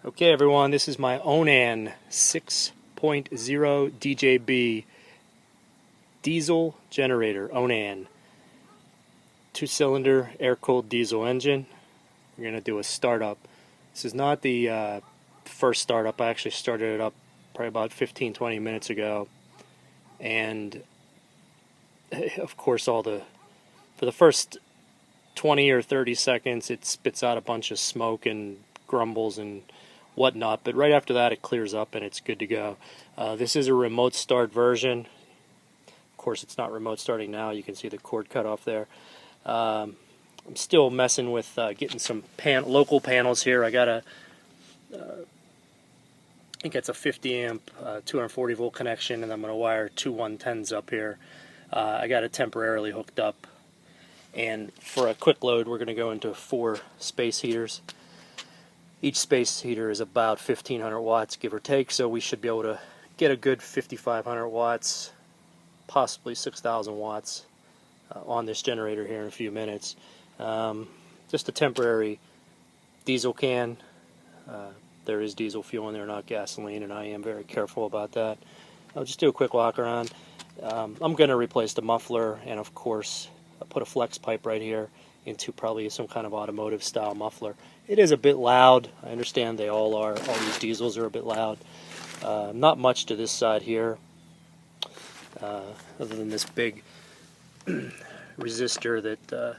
Okay everyone, this is my Onan 6.0 DJB diesel generator. Onan 2-cylinder air-cooled diesel engine. We're going to do a startup. This is not the first startup. I actually started it up probably about 15-20 minutes ago, and of course for the first 20 or 30 seconds it spits out a bunch of smoke and grumbles and whatnot, but right after that it clears up and it's good to go. This is a remote start version. Of course it's not remote starting now. You can see the cord cut off there. I'm still messing with getting some local panels here. I got I think it's a 50 amp 240 volt connection, and I'm going to wire two 110s up here. I got it temporarily hooked up, and for a quick load we're going to go into 4 space heaters. Each space heater is about 1500 watts, give or take, so we should be able to get a good 5500 watts, possibly 6000 watts on this generator here in a few minutes. Just a temporary diesel can. There is diesel fuel in there, not gasoline, and I am very careful about that. I'll just do a quick walk around. I'm going to replace the muffler, and of course I'll put a flex pipe right here into probably some kind of automotive style muffler. It is a bit loud. I understand they all are. All these diesels are a bit loud. Not much to this side here, other than this big resistor that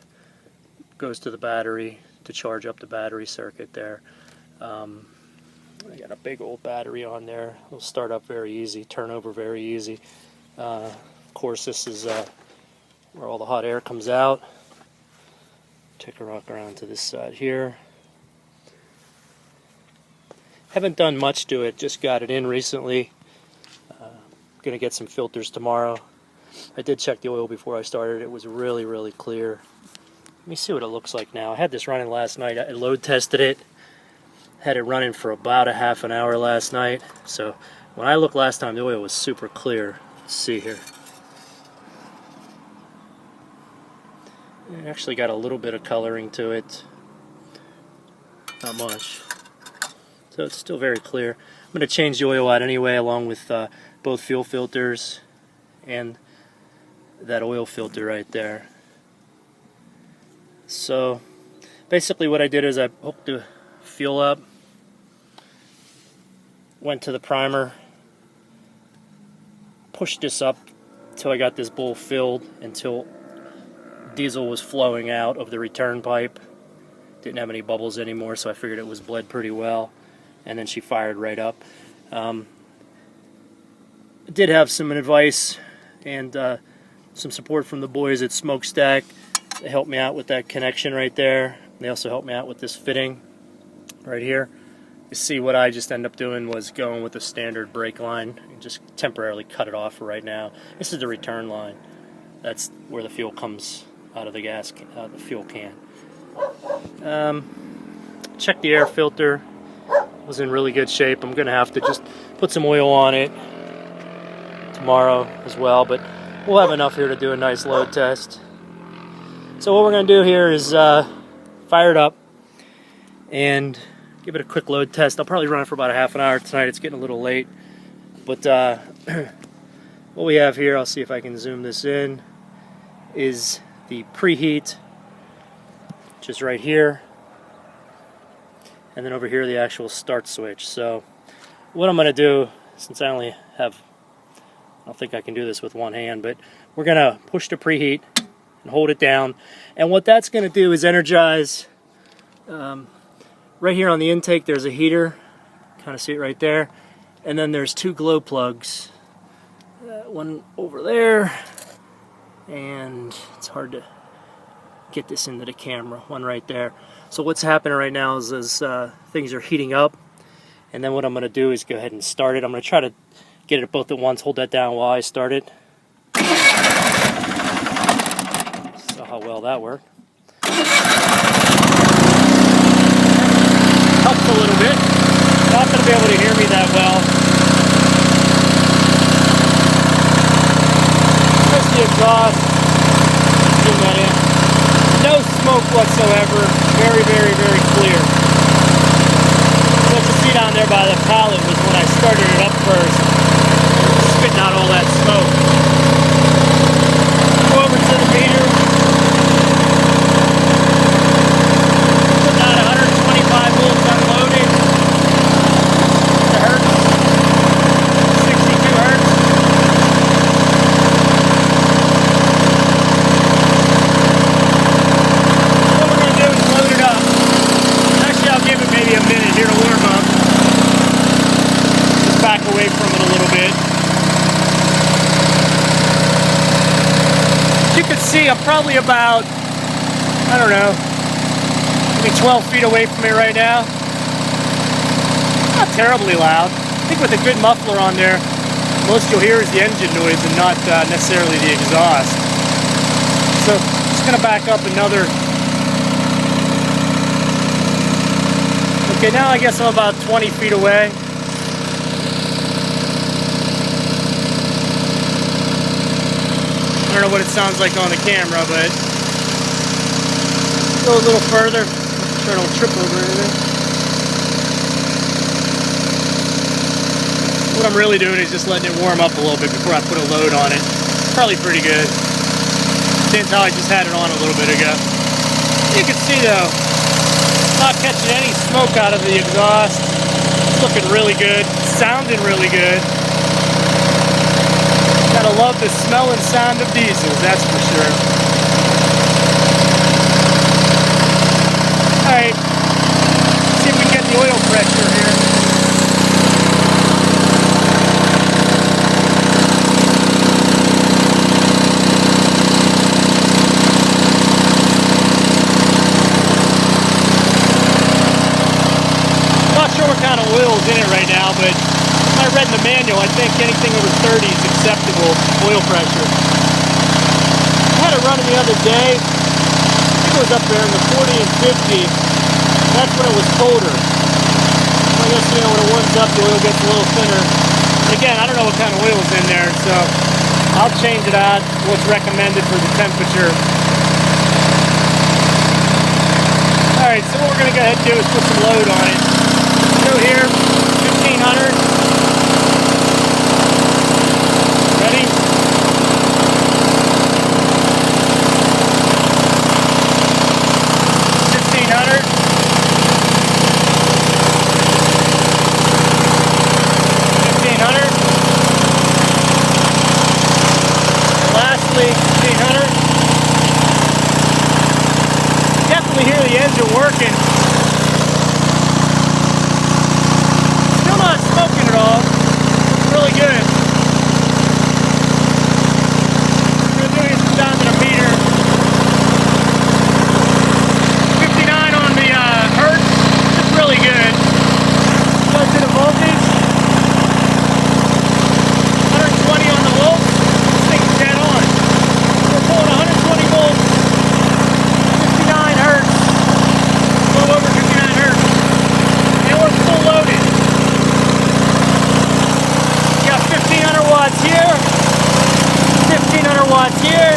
goes to the battery to charge up the battery circuit there. I got a big old battery on there. It'll start up very easy, turn over very easy. Of course, this is where all the hot air comes out. Take a rock around to this side here. Haven't done much to it, just got it in recently. Gonna get some filters tomorrow. I did check the oil before I started. It was really, really clear. Let me see what it looks like now. I had this running last night. I load tested it. Had it running for about a half an hour last night. So when I looked last time, the oil was super clear. Let's see here. It actually got a little bit of coloring to it. Not much. So it's still very clear. I'm going to change the oil out anyway, along with both fuel filters and that oil filter right there. So basically what I did is I hooked the fuel up, went to the primer, pushed this up until I got this bowl filled, until diesel was flowing out of the return pipe. Didn't have any bubbles anymore, so I figured it was bled pretty well, and then she fired right up. Did have some advice and some support from the boys at Smokestack. They helped me out with that connection right there. They also helped me out with this fitting right here. You see, what I just ended up doing was going with a standard brake line and just temporarily cut it off for right now. This is the return line. That's where the fuel comes out of the the fuel can. Check the air filter. It was in really good shape. I'm going to have to just put some oil on it tomorrow as well, but we'll have enough here to do a nice load test. So what we're going to do here is fire it up and give it a quick load test. I'll probably run it for about a half an hour tonight. It's getting a little late, but what we have here, I'll see if I can zoom this in, is the preheat, just right here, and then over here the actual start switch. So what I'm going to do, since I only have, I don't think I can do this with one hand, but we're going to push the preheat and hold it down, and what that's going to do is energize, right here on the intake there's a heater, kind of see it right there, and then there's 2 glow plugs, one over there, and it's hard to get this into the camera, one right there. So what's happening right now is things are heating up, and then what I'm going to do is go ahead and start it. I'm going to try to get it both at once. Hold that down while I start it. So how well that worked. Helps a little bit. Not going to be able to hear me that well. There's the exhaust. Zoom that in. No smoke whatsoever. Very, very, very clear. So to see that there by the pallet was when I started it up first, spitting out all that smoke. Go over to the meter, putting out 125 volts unloaded. The hertz, 62 hertz. What we're going to do is load it up. Actually, I'll give it maybe a minute here to warm up. Just back away from it a little bit. As you can see, I'm probably about, I don't know, maybe 12 feet away from it right now. Not terribly loud. I think with a good muffler on there, most you'll hear is the engine noise and not necessarily the exhaust. So, just going to back up another. Okay, now I guess I'm about 20 feet away. I don't know what it sounds like on the camera, but go a little further. Try to trip over anything. What I'm really doing is just letting it warm up a little bit before I put a load on it. Probably pretty good. Same how I just had it on a little bit ago. You can see though, not catching any smoke out of the exhaust. It's looking really good, sounding really good. Gotta love the smell and sound of diesels, that's for sure. Alright, see if we can get the oil pressure here. Not sure what kind of oil is in it right now, but I read in the manual, I think anything over 30 is acceptable oil pressure. I had it running the other day. I think it was up there in the 40 and 50. That's when it was colder. So I guess, you know, when it warms up, the oil gets a little thinner. And again, I don't know what kind of oil is in there, so I'll change it out what's recommended for the temperature. Alright, so what we're going to go ahead and do is put some load on it. Go here, 1500. Ready? 1500. Lastly, 1500. Definitely hear the engine working. Still not smoking at all. It's really good. Down to the meter. 59 on the hertz. It's really good. Go to the voltage. 120 on the volts. This thing's dead on. We're pulling 120 volts. 59 hertz. A little over 59 hertz. And we're full loaded. We got 1500 watts here. 1500 watts here,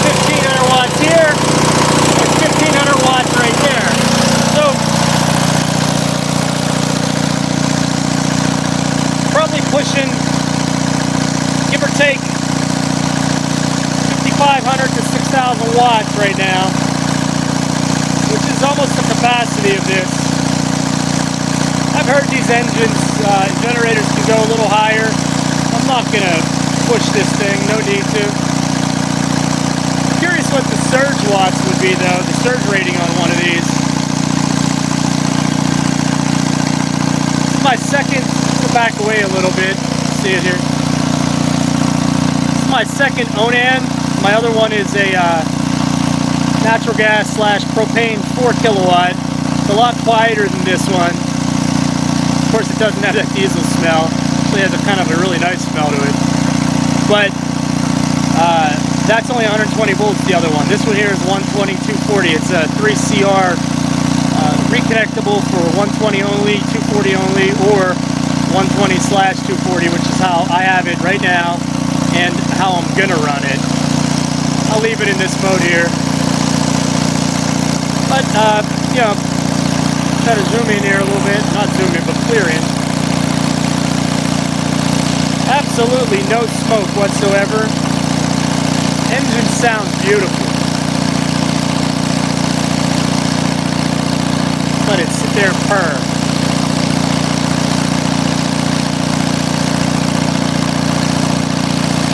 1500 watts here, and 1500 watts right there. So, probably pushing, give or take, 5,500 to 6,000 watts right now, which is almost the capacity of this. I've heard these engines, generators can go a little higher. I'm not going to push this thing, no need to. Curious what the surge watts would be though, the surge rating on one of these. This is my second, go back away a little bit, see it here. This is my second Onan. My other one is a natural gas / propane 4 kilowatt. It's a lot quieter than this one. Of course it doesn't have that diesel smell. It actually has a kind of a really nice smell to it. But that's only 120 volts, the other one. This one here is 120, 240. It's a 3CR reconnectable for 120 only, 240 only, or 120/240, which is how I have it right now and how I'm gonna run it. I'll leave it in this mode here. But, you know, try to zoom in here a little bit. Not zoom in, but clearing. Absolutely no smoke whatsoever. Engine sounds beautiful. Let it sit there and purr.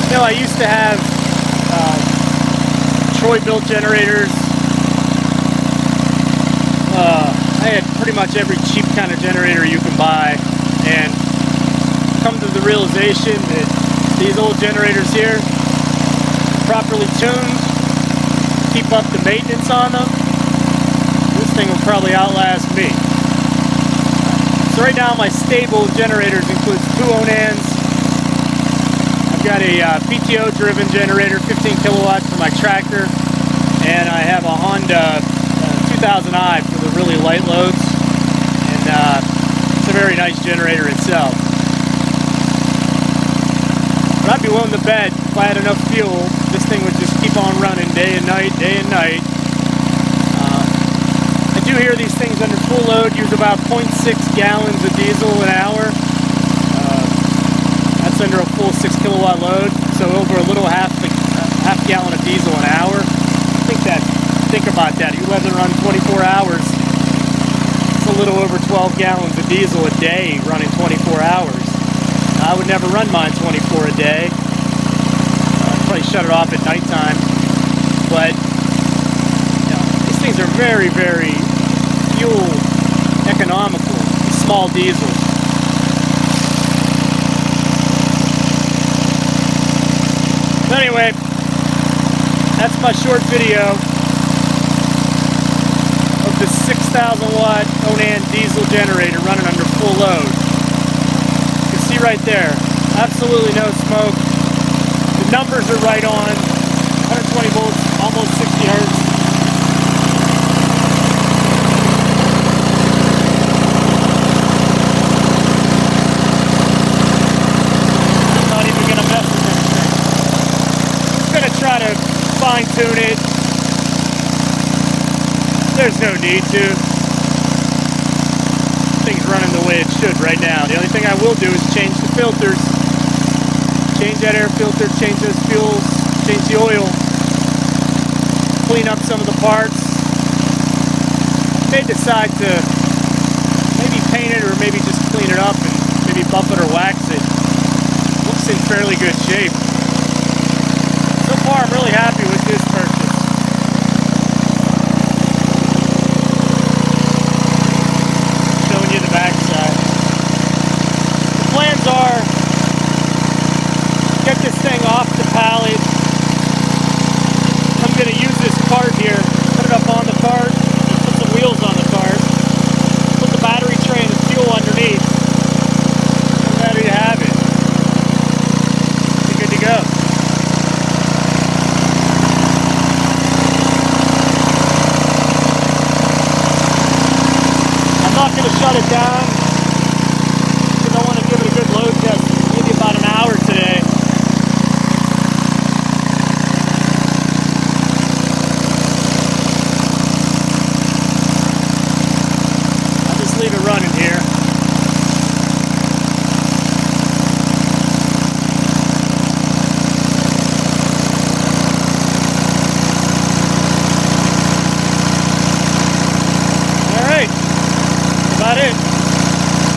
You know, I used to have Troy-built generators. I had pretty much every cheap kind of generator you can buy, and come to the realization that these old generators here, properly tuned, keep up the maintenance on them, this thing will probably outlast me. So right now my stable generators includes 2 Onans. I've got a PTO driven generator, 15 kilowatts for my tractor, and I have a Honda 2000i for the really light loads, and it's a very nice generator itself. But I'd be willing to bet if I had enough fuel, this thing would just keep on running day and night, day and night. I do hear these things under full load use about 0.6 gallons of diesel an hour. That's under a full 6 kilowatt load, so over a little half gallon of diesel an hour. Think about that. You let it run 24 hours. It's a little over 12 gallons of diesel a day running 24 hours. I would never run mine 24 a day. I'd probably shut it off at nighttime. But you know, these things are very, very fuel economical. Small diesels. So anyway, that's my short video of the 6,000 watt Onan diesel generator running under full load. You can see right there, absolutely no smoke. The numbers are right on, 120 volts, almost 60 hertz. I'm not even going to mess with this thing. I'm just going to try to fine tune it. There's no need to. Thing's running the way it should right now. The only thing I will do is change the filters. Change that air filter, change those fuels, change the oil. Clean up some of the parts. May decide to maybe paint it or maybe just clean it up and maybe buff it or wax it. Looks in fairly good shape. So far I'm really happy with this purchase. Showing you the backside. The plans are get this thing off the pallet. I'm going to use this cart here, put it up on the cart, put some wheels on the cart, put the battery tray and the fuel underneath. I'm ready to have it. Be good to go. I'm not going to shut it down because I want to give it a good load test, maybe about an hour today. I'll just leave it running here.